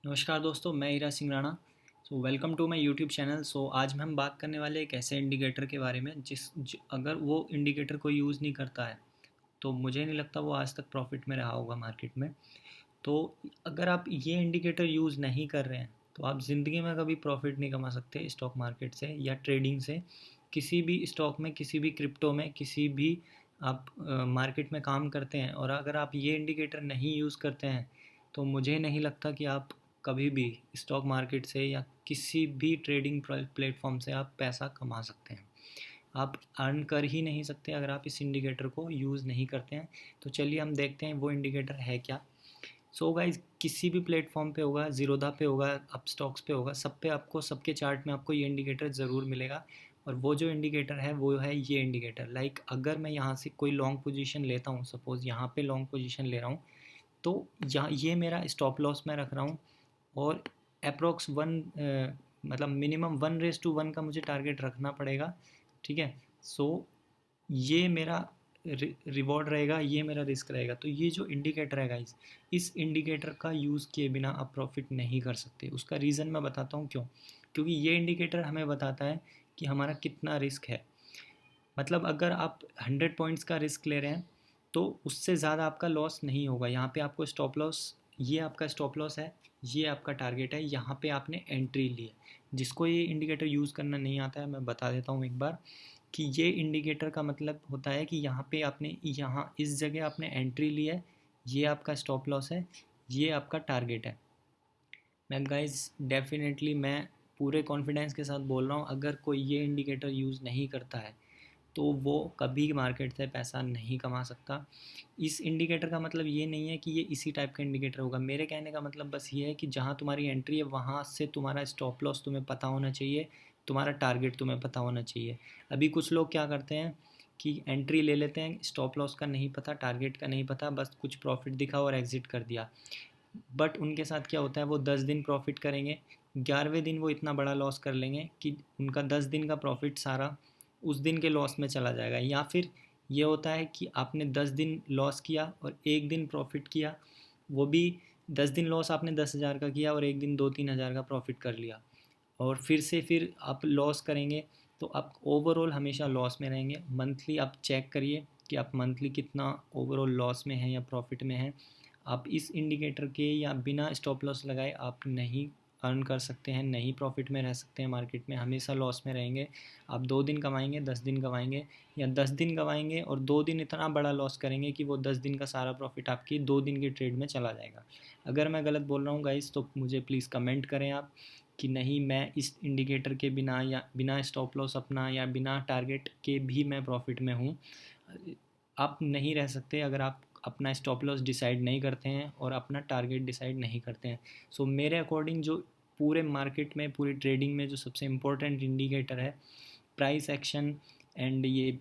नमस्कार दोस्तों, मैं Hira Singh Rana. Welcome to my YouTube channel. आज हम बात करने वाले एक ऐसे इंडिकेटर के बारे में अगर वो इंडिकेटर कोई यूज़ नहीं करता है तो मुझे नहीं लगता वो आज तक प्रॉफिट में रहा होगा मार्केट में। तो अगर आप ये इंडिकेटर यूज़ नहीं कर रहे हैं तो आप ज़िंदगी में कभी प्रॉफिट नहीं कमा सकते स्टॉक मार्केट से या ट्रेडिंग से। किसी भी स्टॉक में, किसी भी क्रिप्टो में, किसी भी आप मार्केट में काम करते हैं और अगर आप ये इंडिकेटर नहीं यूज़ करते हैं तो मुझे नहीं लगता कि आप कभी भी स्टॉक मार्केट से या किसी भी ट्रेडिंग प्लेटफॉर्म से आप पैसा कमा सकते हैं। आप अर्न कर ही नहीं सकते अगर आप इस इंडिकेटर को यूज़ नहीं करते हैं। तो चलिए हम देखते हैं वो इंडिकेटर है क्या। गाइज, किसी भी प्लेटफॉर्म पे होगा, ज़ीरोधा पे होगा, अप स्टॉक्स पे होगा, सब पे आपको, सबके चार्ट में आपको ये इंडिकेटर ज़रूर मिलेगा। और वो जो इंडिकेटर है वो है ये इंडिकेटर। अगर मैं यहाँ से कोई लॉन्ग पोजीशन लेता हूँ, सपोज़ यहाँ पे लॉन्ग पोजीशन ले रहा हूँ, तो यहाँ ये मेरा स्टॉप लॉस मैं रख रहा हूँ और अप्रोक्स मतलब मिनिमम 1:1 का मुझे टारगेट रखना पड़ेगा। ठीक है। सो ये मेरा रिवॉर्ड रहेगा, ये मेरा रिस्क रहेगा। तो ये जो इंडिकेटर है गाइस, इस इंडिकेटर का यूज़ किए बिना आप प्रॉफिट नहीं कर सकते। उसका रीज़न मैं बताता हूँ क्यों। क्योंकि ये इंडिकेटर हमें बताता है कि हमारा कितना रिस्क है। मतलब अगर आप 100 पॉइंट्स का रिस्क ले रहे हैं तो उससे ज़्यादा आपका लॉस नहीं होगा। यहाँ पे आपको स्टॉप लॉस, ये आपका स्टॉप लॉस है, ये आपका टारगेट है, यहाँ पे आपने एंट्री ली है। जिसको ये इंडिकेटर यूज़ करना नहीं आता है, मैं बता देता हूँ एक बार कि ये इंडिकेटर का मतलब होता है कि यहाँ पे आपने, यहाँ इस जगह आपने एंट्री ली है, ये आपका स्टॉप लॉस है, ये आपका टारगेट है। मैं गाइज डेफिनेटली मैं पूरे कॉन्फिडेंस के साथ बोल रहा हूँ, अगर कोई ये इंडिकेटर यूज़ नहीं करता है तो वो कभी मार्केट से पैसा नहीं कमा सकता। इस इंडिकेटर का मतलब ये नहीं है कि ये इसी टाइप का इंडिकेटर होगा। मेरे कहने का मतलब बस ये है कि जहाँ तुम्हारी एंट्री है वहाँ से तुम्हारा स्टॉप लॉस तुम्हें पता होना चाहिए, तुम्हारा टारगेट तुम्हें पता होना चाहिए। अभी कुछ लोग क्या करते हैं कि एंट्री ले लेते हैं, स्टॉप लॉस का नहीं पता, टारगेट का नहीं पता, बस कुछ प्रॉफिट दिखा और एग्जिट कर दिया। बट उनके साथ क्या होता है, वो 10 दिन प्रॉफिट करेंगे, 11वें दिन वो इतना बड़ा लॉस कर लेंगे कि उनका 10 दिन का प्रॉफिट सारा उस दिन के लॉस में चला जाएगा। या फिर ये होता है कि आपने 10 दिन लॉस किया और एक दिन प्रॉफिट किया, वो भी 10 दिन लॉस आपने 10,000 का किया और एक दिन 2-3 हज़ार का प्रॉफिट कर लिया, और फिर आप लॉस करेंगे तो आप ओवरऑल हमेशा लॉस में रहेंगे। मंथली आप चेक करिए कि आप मंथली कितना ओवरऑल लॉस में हैं या प्रॉफिट में हैं। आप इस इंडिकेटर के या बिना स्टॉप लॉस लगाए आप नहीं अर्न कर सकते हैं, नहीं प्रॉफिट में रह सकते हैं, मार्केट में हमेशा लॉस में रहेंगे। आप 2 दिन कमाएंगे, 10 दिन कमाएंगे, या 10 दिन कमाएंगे और 2 दिन इतना बड़ा लॉस करेंगे कि वो 10 दिन का सारा प्रॉफिट आपकी 2 दिन के ट्रेड में चला जाएगा। अगर मैं गलत बोल रहा हूँ गाइस तो मुझे प्लीज़ कमेंट करें आप कि नहीं, मैं इस इंडिकेटर के बिना या बिना स्टॉप लॉस अपना या बिना टारगेट के भी मैं प्रॉफिट में हूँ। आप नहीं रह सकते अगर आप अपना स्टॉप लॉस डिसाइड नहीं करते हैं और अपना टारगेट डिसाइड नहीं करते हैं। मेरे अकॉर्डिंग जो पूरे मार्केट में, पूरी ट्रेडिंग में जो सबसे इम्पोर्टेंट इंडिकेटर है, प्राइस एक्शन एंड ये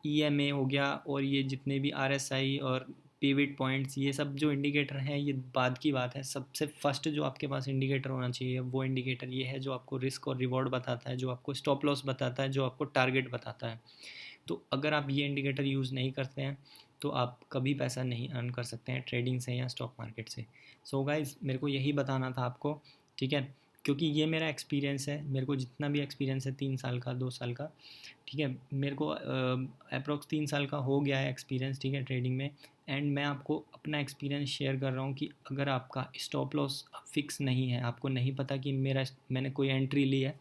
ईएमए हो गया, और ये जितने भी आरएसआई और पिवट पॉइंट्स, ये सब जो इंडिकेटर हैं ये बाद की बात है। सबसे फर्स्ट जो आपके पास इंडिकेटर होना चाहिए वो इंडिकेटर ये है जो आपको रिस्क और रिवॉर्ड बताता है, जो आपको स्टॉप लॉस बताता है, जो आपको टारगेट बताता है। तो अगर आप ये इंडिकेटर यूज़ नहीं करते हैं तो आप कभी पैसा नहीं अर्न कर सकते हैं ट्रेडिंग से या स्टॉक मार्केट से। गाइज, मेरे को यही बताना था आपको, ठीक है, क्योंकि ये मेरा एक्सपीरियंस है। मेरे को जितना भी एक्सपीरियंस है 3 साल का, 2 साल का, ठीक है, मेरे को अप्रोक्स 3 साल का हो गया है एक्सपीरियंस, ठीक है, ट्रेडिंग में। एंड मैं आपको अपना एक्सपीरियंस शेयर कर रहा हूँ कि अगर आपका स्टॉप लॉस फिक्स नहीं है, आपको नहीं पता कि मैंने कोई एंट्री ली है,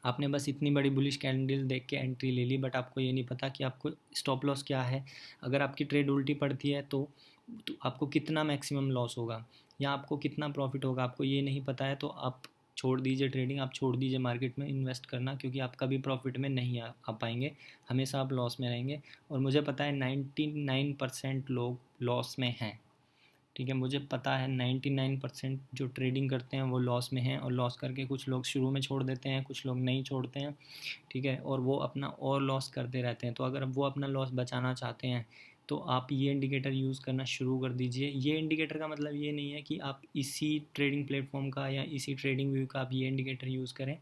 आपने बस इतनी बड़ी बुलिश कैंडल देख के एंट्री ले ली, बट आपको ये नहीं पता कि आपको स्टॉप लॉस क्या है। अगर आपकी ट्रेड उल्टी पड़ती है तो आपको कितना मैक्सिमम लॉस होगा या आपको कितना प्रॉफिट होगा, आपको ये नहीं पता है, तो आप छोड़ दीजिए ट्रेडिंग, आप छोड़ दीजिए मार्केट में इन्वेस्ट करना, क्योंकि आप कभी प्रॉफिट में नहीं आ पाएंगे, हमेशा आप लॉस में रहेंगे। और मुझे पता है 99% लोग लॉस में हैं, ठीक है, मुझे पता है 99% जो ट्रेडिंग करते हैं वो लॉस में हैं, और लॉस करके कुछ लोग शुरू में छोड़ देते हैं, कुछ लोग नहीं छोड़ते हैं, ठीक है, और वो अपना और लॉस करते रहते हैं। तो अगर वो अपना लॉस बचाना चाहते हैं तो आप ये इंडिकेटर यूज़ करना शुरू कर दीजिए। ये इंडिकेटर का मतलब ये नहीं है कि आप इसी ट्रेडिंग प्लेटफॉर्म का या इसी ट्रेडिंग व्यू का आप ये इंडिकेटर यूज़ करें,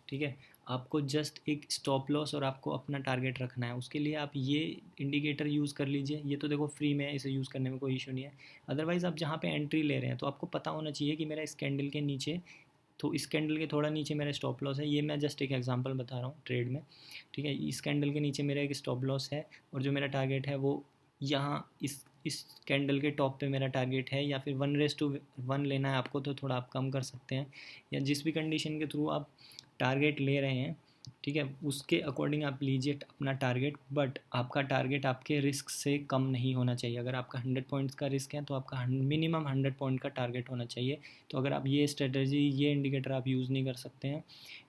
ठीक है। आपको जस्ट एक स्टॉप लॉस और आपको अपना टारगेट रखना है। उसके लिए आप ये इंडिकेटर यूज़ कर लीजिए। ये तो देखो फ्री में है, इसे यूज़ करने में कोई इशू नहीं है। अदरवाइज़ आप जहाँ पे एंट्री ले रहे हैं तो आपको पता होना चाहिए कि मेरा इस कैंडल के नीचे, तो इस कैंडल के थोड़ा नीचे मेरा स्टॉप लॉस है। ये मैं जस्ट एक एग्जांपल बता रहा हूँ ट्रेड में, ठीक है। इस कैंडल के नीचे मेरा एक स्टॉप लॉस है और जो मेरा टारगेट है वो यहाँ इस कैंडल के टॉप पे मेरा टारगेट है, या फिर 1:1 लेना है आपको तो थोड़ा आप कम कर सकते हैं, या जिस भी कंडीशन के थ्रू आप टारगेट ले रहे हैं, ठीक है, उसके अकॉर्डिंग आप लीजिए अपना टारगेट। बट आपका टारगेट आपके रिस्क से कम नहीं होना चाहिए। अगर आपका 100 पॉइंट्स का रिस्क है तो आपका मिनिमम 100 पॉइंट का टारगेट होना चाहिए। तो अगर आप ये स्ट्रेटजी, ये इंडिकेटर आप यूज़ नहीं कर सकते हैं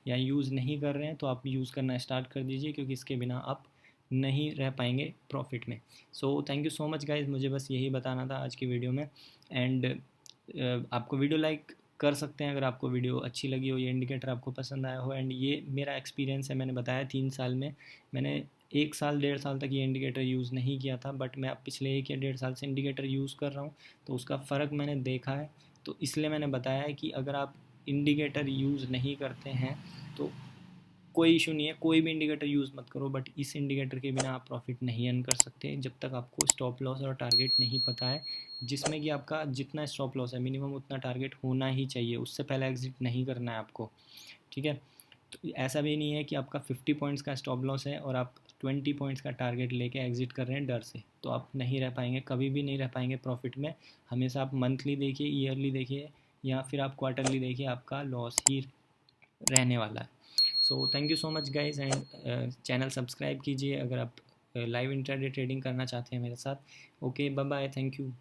या यूज़ नहीं कर रहे हैं तो आप यूज़ करना स्टार्ट कर दीजिए, क्योंकि इसके बिना आप नहीं रह पाएंगे प्रॉफिट में। So thank you so much guys, मुझे बस यही बताना था आज की वीडियो में। एंड आपको वीडियो लाइक कर सकते हैं अगर आपको वीडियो अच्छी लगी हो, ये इंडिकेटर आपको पसंद आया हो। एंड ये मेरा एक्सपीरियंस है, मैंने बताया 3 साल में मैंने 1 साल 1.5 साल तक ये इंडिकेटर यूज़ नहीं किया था, बट मैं अब पिछले 1 या 1.5 साल से इंडिकेटर यूज़ कर रहा हूँ, तो उसका फ़र्क मैंने देखा है। तो इसलिए मैंने बताया है कि अगर आप इंडिकेटर यूज़ नहीं करते हैं तो कोई इशू नहीं है, कोई भी इंडिकेटर यूज़ मत करो, बट इस इंडिकेटर के बिना आप प्रॉफिट नहीं अर्न कर सकते जब तक आपको स्टॉप लॉस और टारगेट नहीं पता है, जिसमें कि आपका जितना स्टॉप लॉस है मिनिमम उतना टारगेट होना ही चाहिए, उससे पहले एग्जिट नहीं करना है आपको, ठीक है। तो ऐसा भी नहीं है कि आपका 50 पॉइंट्स का स्टॉप लॉस है और आप 20 पॉइंट्स का टारगेट लेके एग्जिट कर रहे हैं डर से, तो आप नहीं रह पाएंगे, कभी भी नहीं रह पाएंगे प्रॉफिट में। हमेशा आप मंथली देखिए, ईयरली देखिए, या फिर आप क्वार्टरली देखिए, आपका लॉस ही रहने वाला है। So thank you so much guys, and channel subscribe कीजिए अगर आप लाइव इंट्राडे ट्रेडिंग करना चाहते हैं मेरे साथ। Okay, bye bye, thank you.